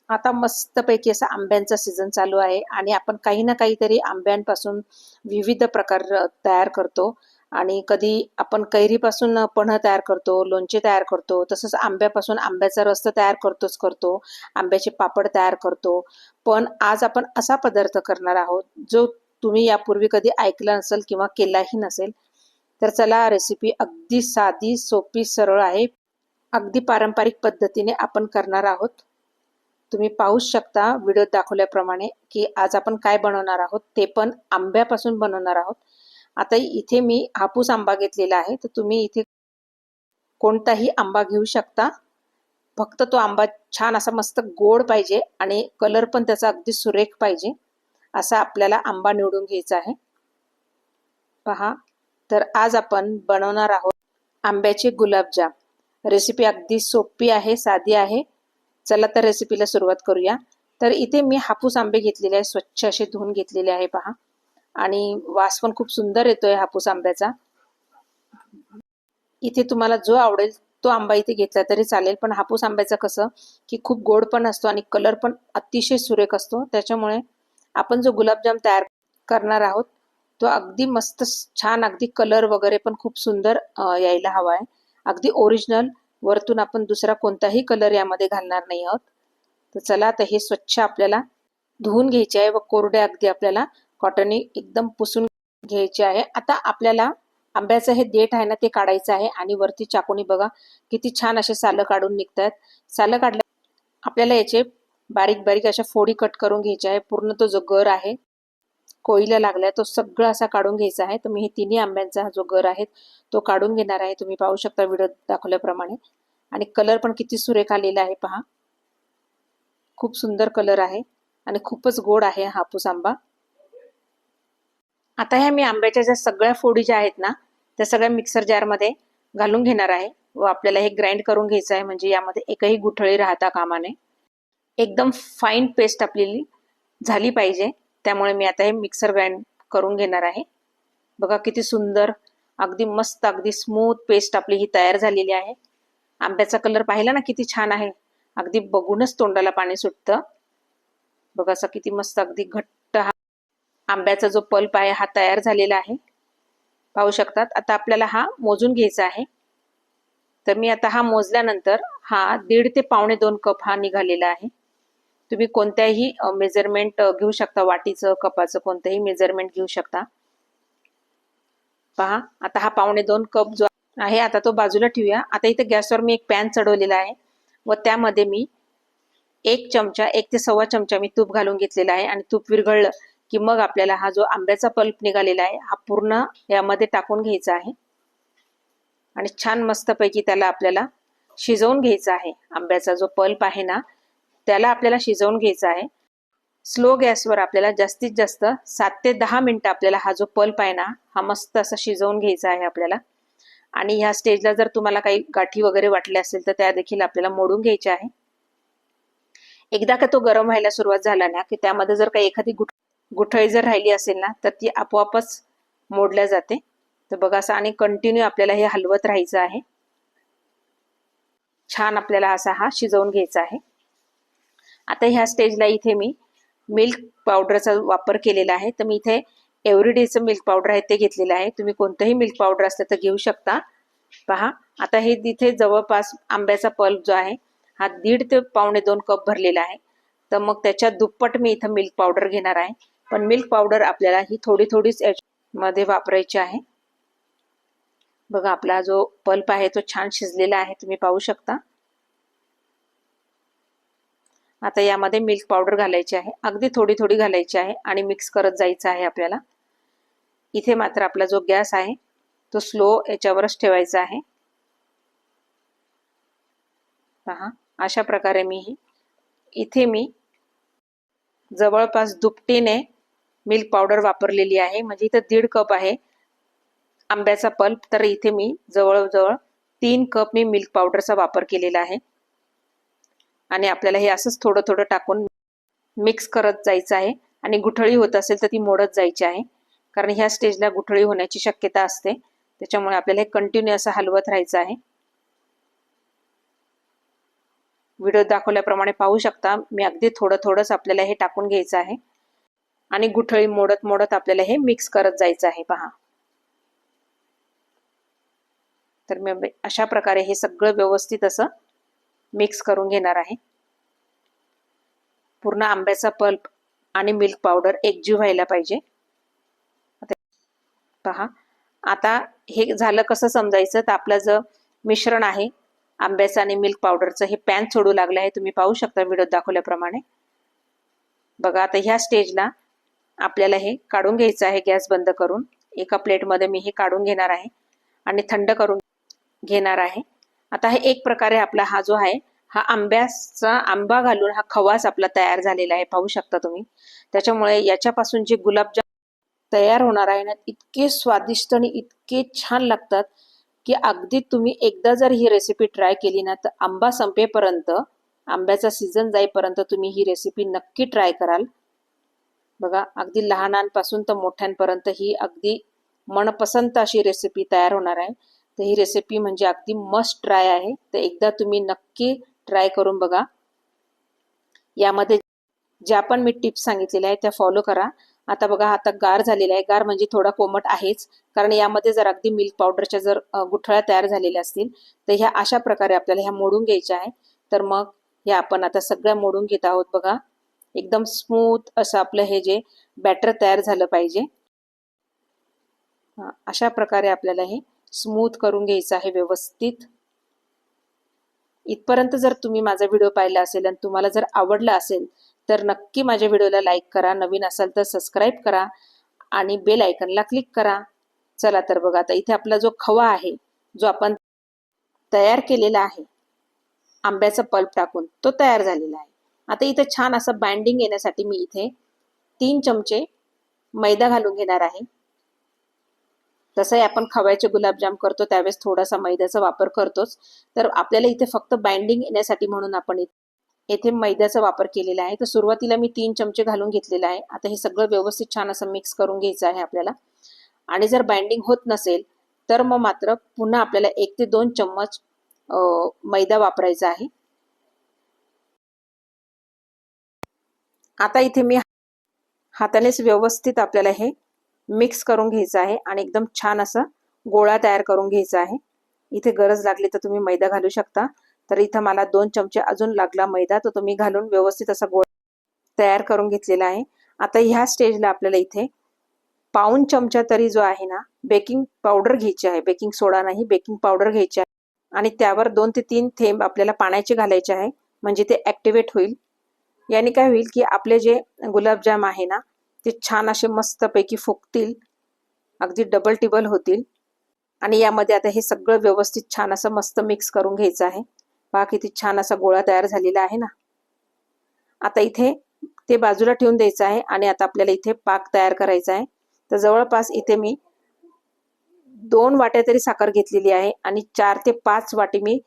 आता मस्तपैकी असा आंब्यांचा सीझन चालू आहे आणि आपण काही ना काहीतरी आंब्यांपासून विविध प्रकार तयार करतो. आणि कधी आपण कैरीपासून पन्ह तयार करतो, लोणचे तयार करतो, तसंच आंब्यापासून आंब्याचा रस तर तयार करतो, आंब्याचे पापड तयार करतो. पण आज आपण असा पदार्थ करणार आहोत जो तुम्ही यापूर्वी कधी ऐकला नसेल किंवा केलाही नसेल. तर चला, रेसिपी अगदी साधी, सोपी, सरळ आहे. अगदी पारंपरिक पद्धतीने आपण करणार आहोत. तुम्ही पाहूच शकता व्हिडिओत दाखवल्याप्रमाणे की आज आपण काय बनवणार आहोत, ते पण आंब्यापासून बनवणार आहोत. आता इथे मी हापूस आंबा घेतलेला आहे, तर तुम्ही इथे कोणताही आंबा घेऊ शकता. फक्त तो आंबा छान असा मस्त गोड पाहिजे आणि कलर पण त्याचा अगदी सुरेख पाहिजे, असा आपल्याला आंबा निवडून घ्यायचा आहे. पहा, तर आज आपण बनवणार आहोत आंब्याचे गुलाबजाम. रेसिपी अगदी सोपी आहे, साधी आहे. चला तर रेसिपीला सुरुवात करूया. तर इथे मी हापूस आंबे घेतलेले आहे, स्वच्छ असे धुवून घेतलेले आहे पहा. आणि वास पण खूप सुंदर येतोय हापूस आंब्याचा. इथे तुम्हाला जो आवडेल तो आंबा इथे घेतला तरी चालेल, पण हापूस आंब्याचं कसं की खूप गोड पण असतो आणि कलर पण अतिशय सुरेख असतो. त्याच्यामुळे आपण जो गुलाबजाम तयार करणार आहोत तो अगदी मस्त छान, अगदी कलर वगैरे पण खूप सुंदर यायला हवा आहे, अगदी ओरिजिनल. वरतून आपण दुसरा कोणताही कलर यामध्ये घालणार नाही आहोत. तर चला, आता हे स्वच्छ आपल्याला धुवून घ्यायचे आहे व कोरडे अगदी आपल्याला कॉटनने एकदम पुसून घ्यायचे आहे. आता आपल्याला आंब्याचं हे देठ आहे ना ते काढायचं आहे आणि वरती चाकूनी बघा किती छान असे सालं काढून निघतात. सालं काढल्या आपल्याला याचे बारीक बारीक अशा फोडी कट करून घ्यायच्या आहे. पूर्ण तो जो गर आहे कोळीला लागलाय तो सगळा असा काढून घ्यायचा आहे. तर मी हे तिन्ही आंब्यांचा जो गर आहे तो काढून घेणार आहे. तुम्ही पाहू शकता व्हिडिओ दाखवल्याप्रमाणे. आणि कलर पण किती सुरेख आलेला आहे पहा, खूप सुंदर कलर आहे आणि खूपच गोड आहे हापूस आंबा. आता ह्या मी आंब्याच्या ज्या सगळ्या फोडी ज्या आहेत ना त्या सगळ्या मिक्सर जारमध्ये घालून घेणार आहे व आपल्याला हे ग्राइंड करून घ्यायचं आहे, म्हणजे यामध्ये एकही गुठळी राहता कामा नये. एकदम फाईन पेस्ट आपली झाली पाहिजे, त्यामुळे मी आता हे मिक्सर ग्राइंड करून घेणार आहे. बघा किती सुंदर, अगदी मस्त, अगदी स्मूथ पेस्ट आपली ही तयार झालेली आहे. आंब्याचा कलर पाहिला ना किती छान आहे, अगदी बघूनच तोंडाला पाणी सुटतं. बघा असा किती मस्त, अगदी घट्ट हा आंब्याचा जो पल्प आहे हा तयार झालेला आहे, पाहू शकतात. आता आपल्याला हा मोजून घ्यायचा आहे. तर मी आता हा मोजल्यानंतर हा 1.5 ते 2.25 कप हा निघालेला आहे. तुम्ही कोणत्याही मेजरमेंट घेऊ शकता, वाटीचं, कपाचं कोणतंही मेजरमेंट घेऊ शकता. पहा, आता हा 2.25 कप जो आहे आता तो बाजूला ठेवूया. आता इथे गॅसवर मी एक पॅन चढवलेला आहे व त्यामध्ये मी 1 चमचा, 1 ते सव्वा चमचा मी तूप घालून घेतलेला आहे. आणि तूप विरघळलं की मग आपल्याला हा जो आंब्याचा पल्प निघालेला आहे हा पूर्ण यामध्ये टाकून घ्यायचा आहे आणि छान मस्तपैकी त्याला आपल्याला शिजवून घ्यायचा आहे. आंब्याचा जो पल्प आहे ना त्याला आपल्याला शिजवून घ्यायचा आहे. स्लो गॅसवर आपल्याला जास्तीत जास्त 7 ते 10 मिनिटं आपल्याला हा जो पल्प आहे ना हा मस्त असा शिजवून घ्यायचा आहे आपल्याला. आणि ह्या स्टेजला जर तुम्हाला काही गाठी वगैरे वाटल्या असेल तर त्या देखील आपल्याला मोडून घ्यायच्या आहे. एकदा का तो गरम व्हायला सुरुवात झाला ना की त्यामध्ये जर काही एखादी गुठळी जर राहिली असेल ना तर ती आपोआपच मोडल्या जाते. तर बघा असं आणि कंटिन्यू आपल्याला हे हलवत राहायचं आहे. छान आपल्याला असा हा शिजवून घ्यायचा आहे. आता ह्या स्टेजला इथे मी मिल्क पावडरचा वापर केलेला आहे. तर मी इथे एव्हरीडेचं मिल्क पावडर आहे ते घेतलेलं आहे. तुम्ही कोणतंही मिल्क पावडर असलं तर घेऊ शकता. पहा, आता हे तिथे जवळपास आंब्याचा पल्प जो आहे हा 1.5 ते 2.25 कप भरलेला आहे. तर मग त्याच्या दुप्पट मी इथं मिल्क पावडर घेणार आहे. पण मिल्क पावडर आपल्याला ही थोडी थोडीच यामध्ये वापरायची आहे. बघा आपला जो पल्प आहे तो छान शिजलेला आहे, तुम्ही पाहू शकता. आता यामध्ये मिल्क पावडर घालायची आहे, अगदी थोडी थोडी घालायची आहे आणि मिक्स करत जायचं आहे आपल्याला. इथे मात्र आपला जो गॅस आहे तो स्लो याच्यावरच ठेवायचा आहे. पहा, अशा प्रकारे इथे मी जवळपास दुपटीने मिल्क पावडर वापरलेली आहे. म्हणजे इथे 1.5 कप आहे आंब्याचा पल्प, तर इथे मी जवळजवळ 3 कप मी मिल्क पावडरचा वापर केलेला आहे. आणि आपल्याला हे असंच थोडं थोडं टाकून मिक्स करत जायचं आहे. आणि गुठळी होत असेल तर ती मोडत जायची आहे, कारण ह्या स्टेजला गुठळी होण्याची शक्यता असते. त्याच्यामुळे आपल्याला हे कंटिन्यू असं हलवत राहायचं आहे. व्हिडिओ दाखवल्याप्रमाणे पाहू शकता मी अगदी थोडं थोडंच आपल्याला हे टाकून घ्यायचं आहे आणि गुठळी मोडत मोडत आपल्याला हे मिक्स करत जायचं आहे पहा. तर मी अशा प्रकारे हे सगळं व्यवस्थित असं मिक्स करून घेणार आहे. पूर्ण आंब्याचा पल्प आणि मिल्क पावडर एकजीव व्हायला पाहिजे. पहा आता हे झालं कसं समजायचं, तर आपलं जे मिश्रण आहे आंब्याचं आणि मिल्क पावडरचं हे पॅन सोडू लागलं आहे. तुम्ही पाहू शकता व्हिडिओत दाखवल्याप्रमाणे. बघा आता ह्या स्टेजला आपल्याला हे काढून घ्यायचं आहे. गॅस बंद करून एका प्लेटमध्ये मी हे काढून घेणार आहे आणि थंड करून घेणार आहे. आता हे एक प्रकारे आपला हा जो आहे हा आंबा घालून हा खवास आपला तयार झालेला आहे. पाहू शकता तुम्ही. त्याच्यामुळे याच्यापासून जे गुलाबजाम तयार होणार आहे ना, इतके स्वादिष्ट आणि इतके छान लागतात की अगदी तुम्ही एकदा जर ही रेसिपी ट्राय केली ना, तर आंबा संपेपर्यंत, आंब्याचा सीझन जाईपर्यंत तुम्ही ही रेसिपी नक्की ट्राय कराल. बघा अगदी लहानांपासून तर मोठ्यांपर्यंत ही अगदी मनपसंत अशी रेसिपी तयार होणार आहे. तर ही रेसिपी म्हणजे अगदी मस्ट ट्राय आहे. तर एकदा तुम्ही नक्की ट्राय करून बघा. यामध्ये ज्या पण मी टिप्स सांगितलेल्या आहेत त्या फॉलो करा. आता बघा आता गार झालेला आहे. गार म्हणजे थोडा कोमट आहेच, कारण यामध्ये जर अगदी मिल्क पावडरच्या जर गुठळ्या तयार झालेल्या असतील तर ह्या अशा प्रकारे आपल्याला ह्या मोडून घ्यायच्या आहे. तर मग ह्या आपण आता सगळ्या मोडून घेत आहोत. बघा एकदम स्मूथ असं आपलं हे जे बॅटर तयार झालं पाहिजे. अशा प्रकारे आपल्याला हे स्मूथ करून घ्यायचं आहे व्यवस्थित. इथपर्यंत जर तुम्ही माझा व्हिडिओ पाहिला असेल आणि तुम्हाला जर आवडला असेल तर नक्की माझ्या व्हिडिओला लाईक करा. नवीन असाल तर सबस्क्राईब करा आणि बेल आयकनला क्लिक करा. चला तर बघा आता इथे आपला जो खवा आहे, जो आपण तयार केलेला आहे आंब्याचा पल्प टाकून, तो तयार झालेला आहे. आता इथे छान असं बाइंडिंग येण्यासाठी मी इथे 3 चमचे मैदा घालून घेणार आहे. तसंही आपण खव्याचे गुलाबजाम करतो त्यावेळेस थोडासा मैद्याचा वापर करतोच. तर आपल्याला इथे फक्त बाइंडिंग येण्यासाठी म्हणून आपण येथे मैद्याचा वापर केलेला आहे. तर सुरुवातीला मी 3 चमचे घालून घेतलेला आहे. आता हे सगळं व्यवस्थित छान असं मिक्स करून घ्यायचं आहे आपल्याला. आणि जर बाइंडिंग होत नसेल तर मग मात्र पुन्हा आपल्याला 1 ते 2 चम्मच मैदा वापरायचा आहे. आता इथे मी हातानेच व्यवस्थित आपल्याला हे मिक्स करून घ्यायचं आहे आणि एकदम छान असा गोळा तयार करून घ्यायचा आहे. इथे गरज लागली तर तुम्ही मैदा घालू शकता. तर इथं मला 2 चमचे अजून लागला मैदा, तर तुम्ही घालून व्यवस्थित असा गोळा तयार करून घेतलेला आहे. आता ह्या स्टेजला आपल्याला इथे पाऊण चमचा तरी जो आहे ना बेकिंग पावडर घ्यायची आहे. बेकिंग सोडा नाही, बेकिंग पावडर घ्यायची आहे आणि त्यावर 2 ते 3 थेंब आपल्याला पाण्याचे घालायचे आहे, म्हणजे ते ऍक्टिव्हेट होईल. याने काय होईल की आपले जे गुलाबजाम आहे ना ते छान असे मस्तपैकी फुगतील, अगदी डबल टिबल होतील. आणि यामध्ये आता हे सगळं व्यवस्थित छान असं मस्त मिक्स करून घ्यायचं आहे. पहा किती छान असा गोळा तयार झालेला आहे ना. आता इथे ते बाजूला ठेवून द्यायचं आहे आणि आता आपल्याला इथे पाक तयार करायचा आहे. तर जवळपास इथे मी 2 वाट्या तरी साखर घेतलेली आहे आणि 4 ते 5 वाटी मी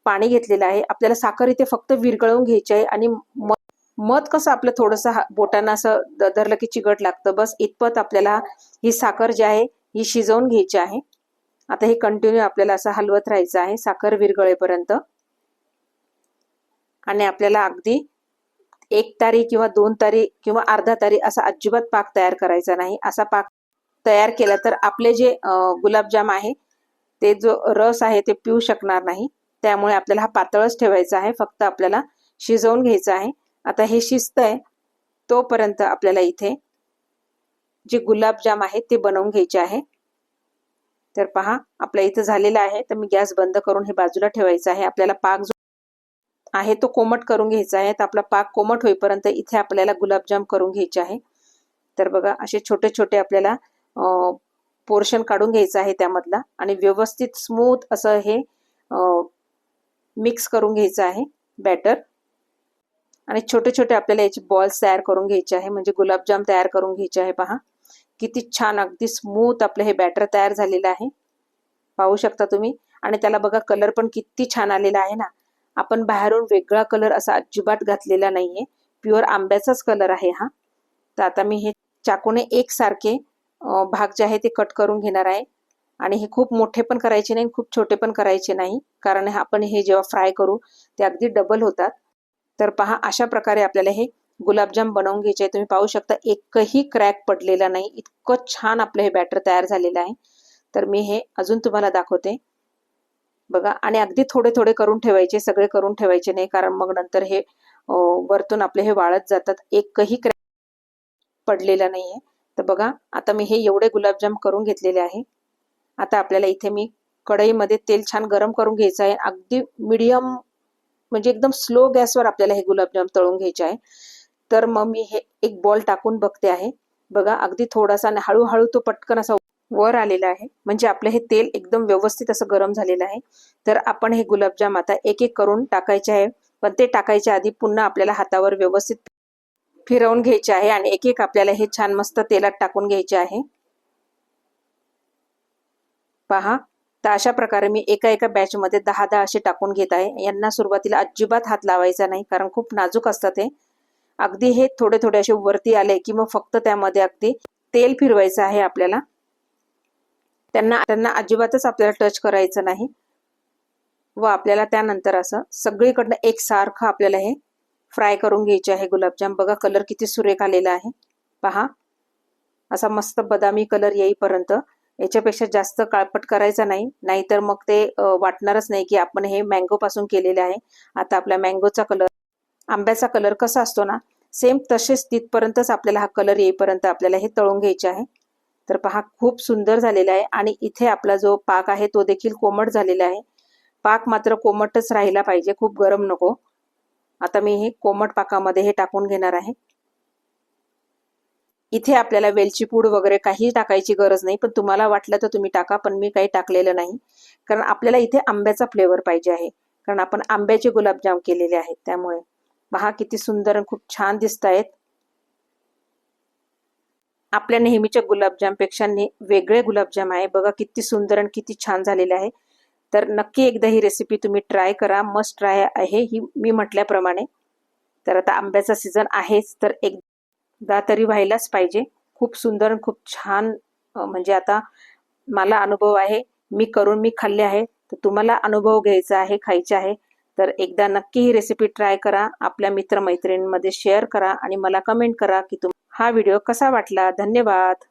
पाणी घेतलेलं आहे. आपल्याला साखर इथे फक्त विरघळवून घ्यायची आहे आणि मध कसं आपलं थोडंसं बोटांना असं धरलं की चिकट लागतं, बस इतपत आपल्याला ही साखर जी आहे ही शिजवून घ्यायची आहे. आता हे कंटिन्यू आपल्याला असं हलवत राहायचं आहे साखर विरघळेपर्यंत. आणि आपल्याला अगदी 1 तारी किंवा 2 तारी किंवा अर्धा तारी असा अजिबात पाक तयार करायचा नाही. असा पाक तयार केला तर आपले जे गुलाबजाम आहे ते जो रस आहे ते पिऊ शकणार नाही. त्यामुळे आपल्याला हा पातळच ठेवायचा आहे, फक्त आपल्याला शिजवून घ्यायचं आहे. आता हे शिजतंय तोपर्यंत आपल्याला इथे जे गुलाबजाम आहे ते बनवून घ्यायचे आहे. तर पहा आपल्या इथं झालेलं आहे. तर मी गॅस बंद करून हे बाजूला ठेवायचं आहे. आपल्याला पाक जो आहे तो कोमट करून घ्यायचा आहे. तर आपला पाक कोमट होईपर्यंत इथे आपल्याला गुलाबजाम करून घ्यायचे आहे. तर बघा असे छोटे छोटे आपल्याला पोर्शन काढून घ्यायचं आहे त्यामधला आणि व्यवस्थित स्मूथ असं हे मिक्स करून घ्यायचं आहे बॅटर. आणि छोटे छोटे आपल्याला याचे बॉल्स तयार करून घ्यायचे आहे, म्हणजे गुलाबजाम तयार करून घ्यायचे आहे. पहा किती छान अगदी स्मूथ आपलं हे बॅटर तयार झालेलं आहे, पाहू शकता तुम्ही. आणि त्याला बघा कलर पण किती छान आलेला आहे ना. आपण बाहेरून वेगळा कलर असा अजिबात घातलेला नाहीये, प्युअर आंब्याचाच कलर आहे हा. तर आता मी हे चाकूने एकसारखे भाग जे आहे ते कट करून घेणार आहे आणि हे खूप मोठे पण करायचे नाही, खूप छोटे पण करायचे नाही, कारण आपण हे जेव्हा फ्राय करू ते अगदी डबल होतात. तर पहा, अशा प्रकारे आपल्याला हे गुलाबजाम बनवून घ्यायचे. तुम्ही पाहू शकता एकही क्रॅक पडलेला नाही, इतकं छान आपलं हे बॅटर तयार झालेलं आहे. तर मी हे अजून तुम्हाला दाखवते बघा. आणि अगदी थोडे थोडे करून ठेवायचे, सगळे करून ठेवायचे नाही, कारण मग नंतर हे वरतून आपले हे वाळत जातात. एकही क्रॅक पडलेला नाहीये. तर बघा, आता मी हे एवढे गुलाबजाम करून घेतलेले आहे. आता आपल्याला इथे मी कढईमध्ये तेल छान गरम करून घ्यायचं आहे. अगदी मीडियम म्हणजे एकदम स्लो गॅसवर आपल्याला हे गुलाबजाम तळून घ्यायचे आहे. तर मग मी हे एक बॉल टाकून बघते आहे. बघा, अगदी थोडासा आणि हळूहळू तो पटकन असा वर आलेला आहे, म्हणजे आपलं हे तेल एकदम व्यवस्थित असं गरम झालेलं आहे. तर आपण हे गुलाबजाम आता एक एक करून टाकायचे आहे, पण ते टाकायच्या आधी पुन्हा आपल्याला हातावर व्यवस्थित फिरवून घ्यायचे आहे आणि एक एक आपल्याला हे छान मस्त तेलात टाकून घ्यायचे आहे. पहा, तर अशा प्रकारे मी एका एका बॅचमध्ये 10-10 असे टाकून घेत आहे. यांना सुरुवातीला अजिबात हात लावायचा नाही, कारण खूप नाजूक असतात ते. अगदी हे थोडे थोडे असे वरती आले की मग फक्त त्यामध्ये अगदी तेल फिरवायचं आहे आपल्याला. त्यांना अजिबातच आपल्याला टच करायचं नाही. व आपल्याला त्यानंतर असं सगळीकडनं एकसारखं आपल्याला हे फ्राय करून घ्यायचे आहे गुलाबजाम. बघा, कलर किती सुरेख आलेला आहे. पहा, असा मस्त बदामी कलर येईपर्यंत, याच्यापेक्षा जास्त काळपट करायचा नाही, नाहीतर मग ते वाटणारच नाही की आपण हे मँगो पासून केलेले आहे. आता आपला मँगोचा कलर, आंब्याचा कलर कसा असतो ना, सेम तसेच तिथपर्यंतच आपल्याला हा कलर येईपर्यंत आपल्याला हे तळून घ्यायचे आहे. तर पहा, खूप सुंदर झालेला आहे. आणि इथे आपला जो पाक आहे तो देखील कोमट झालेला आहे. पाक मात्र कोमटच राहिला पाहिजे, खूप गरम नको. आता मी हे कोमट पाकामध्ये हे टाकून घेणार आहे. इथे आपल्याला वेलची पूड वगैरे काही टाकायची गरज नाही, पण तुम्हाला वाटलं तर तुम्ही टाका, पण मी काही टाकलेलं नाही, कारण आपल्याला इथे आंब्याचा फ्लेवर पाहिजे आहे, कारण आपण आंब्याचे गुलाबजाम केलेले आहेत. त्यामुळे पहा, किती सुंदर आणि खूप छान दिसत आहेत. आपल्या नेहमीच्या गुलाबजामपेक्षा वेगळे गुलाबजाम आहे. बघा, किती सुंदर आणि किती छान झालेले आहे. तर नक्की एकदा ही रेसिपी तुम्ही ट्राय करा, मस्ट ट्राय आहे ही मी म्हटल्याप्रमाणे. तर आता आंब्याचा सीझन आहेच, तर एकदा तरी व्हायलाच पाहिजे. खूप सुंदर आणि खूप छान, म्हणजे आता मला अनुभव आहे, मी खाल्ले आहे, तर तुम्हाला अनुभव घ्यायचा आहे, खायचे आहे. तर एकदा नक्की ही रेसिपी ट्राय करा, आपल्या मित्रमैत्रिणींमध्ये शेअर करा आणि मला कमेंट करा की हा व्हिडिओ कसा वाटला. धन्यवाद.